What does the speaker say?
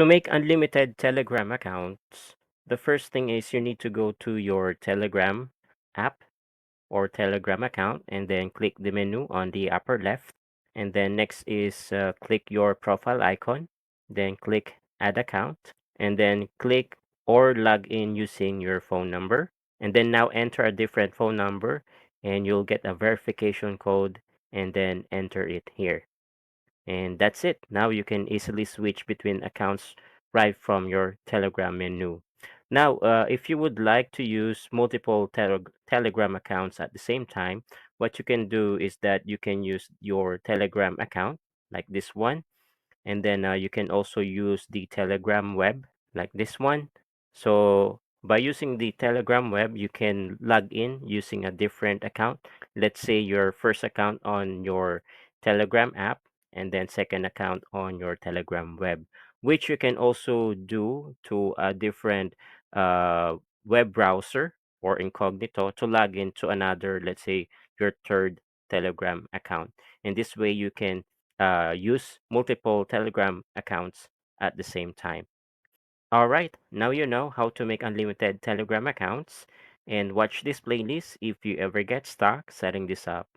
To make unlimited Telegram accounts, the first thing is you need to go to your Telegram app or Telegram account and then click the menu on the upper left. And then next is click your profile icon, then click add account, and then click or log in using your phone number. And then now enter a different phone number and you'll get a verification code and then enter it here. And that's it. Now you can easily switch between accounts right from your Telegram menu. Now, if you would like to use multiple Telegram accounts at the same time, what you can do is that you can use your Telegram account like this one, and then you can also use the Telegram web like this one. So by using the Telegram web, you can log in using a different account. Let's say your first account on your Telegram app and then second account on your Telegram web, which you can also do to a different uh, web browser or incognito to log into another, let's say your third Telegram account. And this way you can use multiple Telegram accounts at the same time. All right, now you know how to make unlimited Telegram accounts and watch this playlist if you ever get stuck setting this up.